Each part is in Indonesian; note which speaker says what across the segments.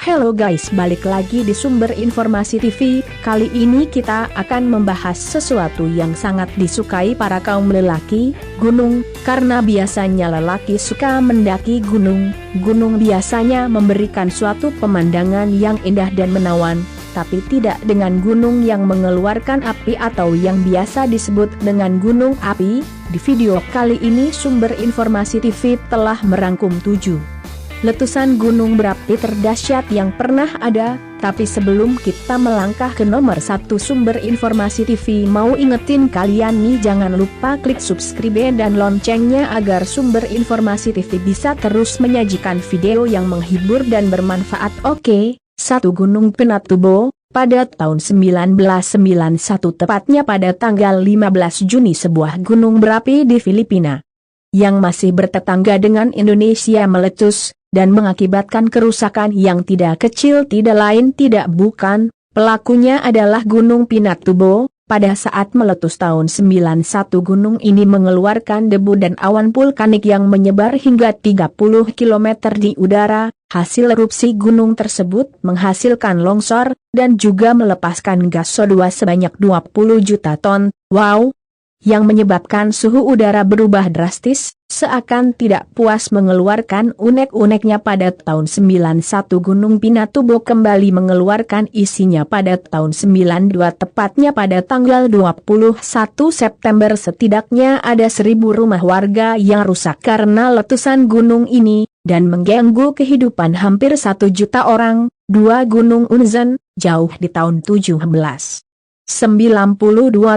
Speaker 1: Halo guys, balik lagi di Sumber Informasi TV. Kali ini kita akan membahas sesuatu yang sangat disukai para kaum lelaki, gunung. Karena biasanya lelaki suka mendaki gunung. Gunung biasanya memberikan suatu pemandangan yang indah dan menawan, tapi tidak dengan gunung yang mengeluarkan api atau yang biasa disebut dengan gunung api. Di video kali ini Sumber Informasi TV telah merangkum 7 letusan gunung berapi terdahsyat yang pernah ada. Tapi sebelum kita melangkah ke nomor 1 Sumber Informasi TV, mau ingetin kalian nih, jangan lupa klik subscribe dan loncengnya agar Sumber Informasi TV bisa terus menyajikan video yang menghibur dan bermanfaat. Oke, 1. Gunung Pinatubo. Pada tahun 1991, tepatnya pada tanggal 15 Juni, sebuah gunung berapi di Filipina yang masih bertetangga dengan Indonesia meletus dan mengakibatkan kerusakan yang tidak kecil. Tidak lain tidak bukan, pelakunya adalah Gunung Pinatubo. Pada saat meletus tahun 91, gunung ini mengeluarkan debu dan awan vulkanik yang menyebar hingga 30 km di udara. Hasil erupsi gunung tersebut menghasilkan longsor dan juga melepaskan gas CO2 sebanyak 20 juta ton. Wow! Yang menyebabkan suhu udara berubah drastis. Seakan tidak puas mengeluarkan unek-uneknya pada tahun 91, Gunung Pinatubo kembali mengeluarkan isinya pada tahun 92, tepatnya pada tanggal 21 September. Setidaknya ada 1.000 rumah warga yang rusak karena letusan gunung ini, dan mengganggu kehidupan hampir 1 juta orang. 2. Gunung Unzen. Jauh di tahun 1792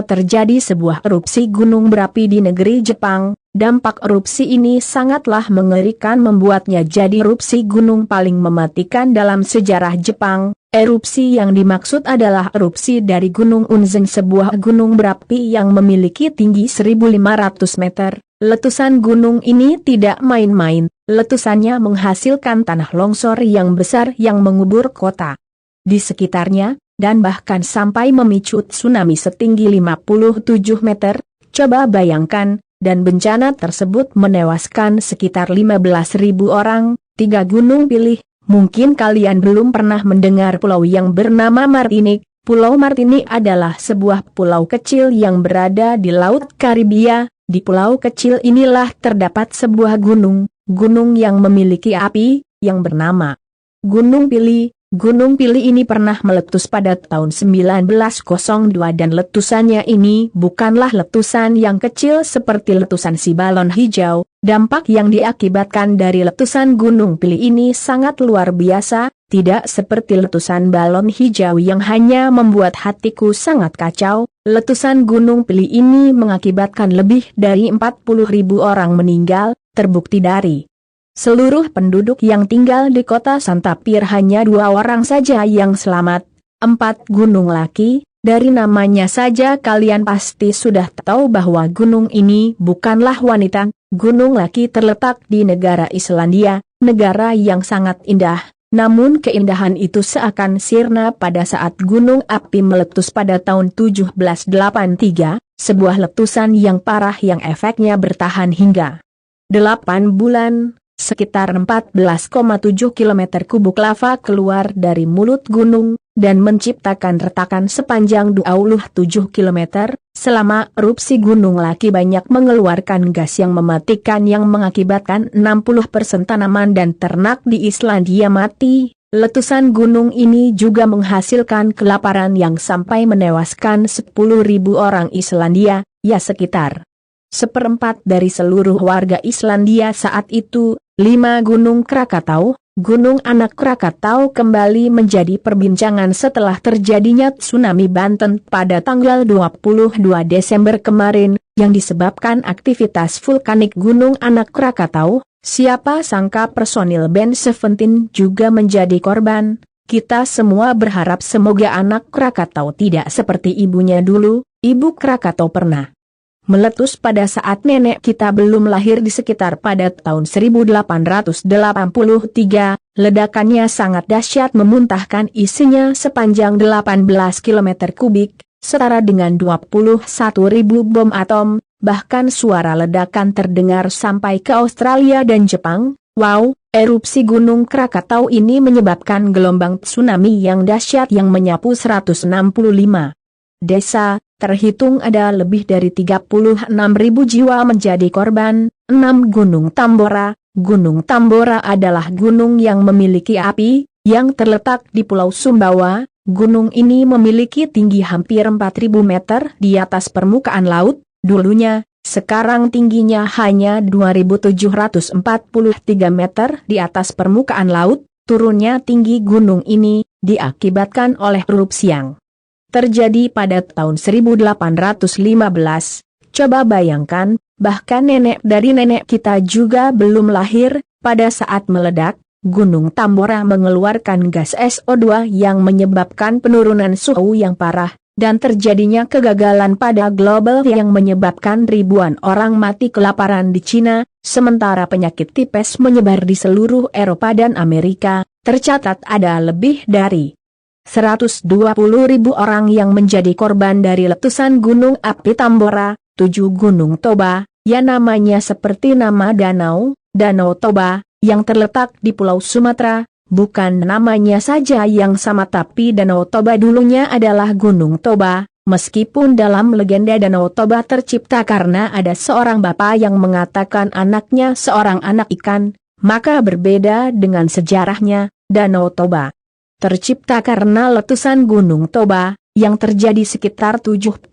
Speaker 1: terjadi sebuah erupsi gunung berapi di negeri Jepang. Dampak erupsi ini sangatlah mengerikan, membuatnya jadi erupsi gunung paling mematikan dalam sejarah Jepang. Erupsi yang dimaksud adalah erupsi dari Gunung Unzen, sebuah gunung berapi yang memiliki tinggi 1.500 meter. Letusan gunung ini tidak main-main. Letusannya menghasilkan tanah longsor yang besar yang mengubur kota di sekitarnya, dan bahkan sampai memicu tsunami setinggi 57 meter. Coba bayangkan, dan bencana tersebut menewaskan sekitar 15.000 orang. 3. Gunung Pilih. Mungkin kalian belum pernah mendengar pulau yang bernama Martinique. Pulau Martinique adalah sebuah pulau kecil yang berada di Laut Karibia. Di pulau kecil inilah terdapat sebuah gunung yang memiliki api, yang bernama Gunung Pilih. Gunung Pilih ini pernah meletus pada tahun 1902, dan letusannya ini bukanlah letusan yang kecil seperti letusan si balon hijau. Dampak yang diakibatkan dari letusan Gunung Pilih ini sangat luar biasa, tidak seperti letusan balon hijau yang hanya membuat hatiku sangat kacau. Letusan Gunung Pilih ini mengakibatkan lebih dari 40.000 orang meninggal. Terbukti dari seluruh penduduk yang tinggal di kota Santapir hanya 2 orang saja yang selamat. 4. Gunung Laki. Dari namanya saja kalian pasti sudah tahu bahwa gunung ini bukanlah wanita. Gunung Laki terletak di negara Islandia, negara yang sangat indah. Namun keindahan itu seakan sirna pada saat gunung api meletus pada tahun 1783, sebuah letusan yang parah yang efeknya bertahan hingga 8 bulan. Sekitar 14,7 km kubik lava keluar dari mulut gunung, dan menciptakan retakan sepanjang 27 km. Selama erupsi Gunung Laki banyak mengeluarkan gas yang mematikan yang mengakibatkan 60% tanaman dan ternak di Islandia mati. Letusan gunung ini juga menghasilkan kelaparan yang sampai menewaskan 10.000 orang Islandia, ya sekitar 1/4 dari seluruh warga Islandia saat itu. 5. Gunung Krakatau. Gunung Anak Krakatau kembali menjadi perbincangan setelah terjadinya tsunami Banten pada tanggal 22 Desember kemarin, yang disebabkan aktivitas vulkanik Gunung Anak Krakatau. Siapa sangka personil band Seventeen juga menjadi korban. Kita semua berharap semoga Anak Krakatau tidak seperti ibunya dulu. Ibu Krakatau pernah meletus pada saat nenek kita belum lahir di sekitar pada tahun 1883. Ledakannya sangat dahsyat, memuntahkan isinya sepanjang 18 km kubik, setara dengan 21.000 bom atom. Bahkan suara ledakan terdengar sampai ke Australia dan Jepang. Wow, erupsi Gunung Krakatau ini menyebabkan gelombang tsunami yang dahsyat yang menyapu 165 desa, terhitung ada lebih dari 36.000 jiwa menjadi korban. 6. Gunung Tambora. Gunung Tambora adalah gunung yang memiliki api, yang terletak di Pulau Sumbawa. Gunung ini memiliki tinggi hampir 4.000 meter di atas permukaan laut, dulunya, sekarang tingginya hanya 2.743 meter di atas permukaan laut. Turunnya tinggi gunung ini, diakibatkan oleh erupsi yang terjadi pada tahun 1815. Coba bayangkan, bahkan nenek dari nenek kita juga belum lahir, pada saat meledak, Gunung Tambora mengeluarkan gas SO2 yang menyebabkan penurunan suhu yang parah, dan terjadinya kegagalan pada global yang menyebabkan ribuan orang mati kelaparan di Cina, sementara penyakit tipes menyebar di seluruh Eropa dan Amerika. Tercatat ada lebih dari 120.000 orang yang menjadi korban dari letusan gunung api Tambora. 7. Gunung Toba, ya namanya seperti nama danau, Danau Toba, yang terletak di Pulau Sumatera, bukan namanya saja yang sama tapi Danau Toba dulunya adalah Gunung Toba, meskipun dalam legenda Danau Toba tercipta karena ada seorang bapak yang mengatakan anaknya seorang anak ikan, maka berbeda dengan sejarahnya, Danau Toba tercipta karena letusan Gunung Toba, yang terjadi sekitar 75.000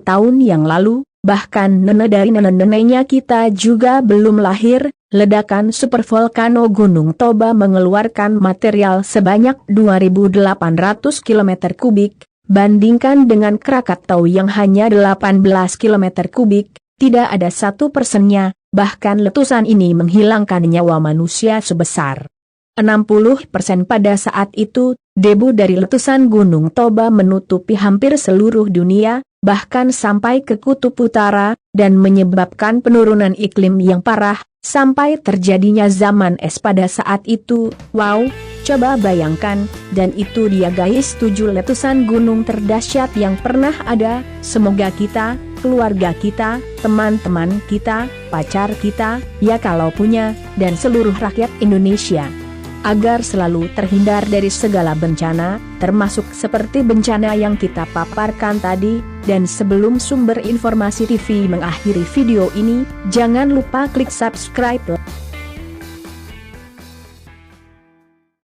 Speaker 1: tahun yang lalu, bahkan nenek dari nenek-neneknya kita juga belum lahir. Ledakan supervolcano Gunung Toba mengeluarkan material sebanyak 2.800 km kubik, bandingkan dengan Krakatau yang hanya 18 km kubik, tidak ada 1%-nya, bahkan letusan ini menghilangkan nyawa manusia sebesar 60% pada saat itu. Debu dari letusan Gunung Toba menutupi hampir seluruh dunia, bahkan sampai ke kutub utara, dan menyebabkan penurunan iklim yang parah, sampai terjadinya zaman es pada saat itu. Wow, coba bayangkan, dan itu dia guys 7 letusan gunung terdahsyat yang pernah ada. Semoga kita, keluarga kita, teman-teman kita, pacar kita, ya kalau punya, dan seluruh rakyat Indonesia, agar selalu terhindar dari segala bencana, termasuk seperti bencana yang kita paparkan tadi. Dan sebelum sumber informasi TV mengakhiri video ini, jangan lupa klik subscribe.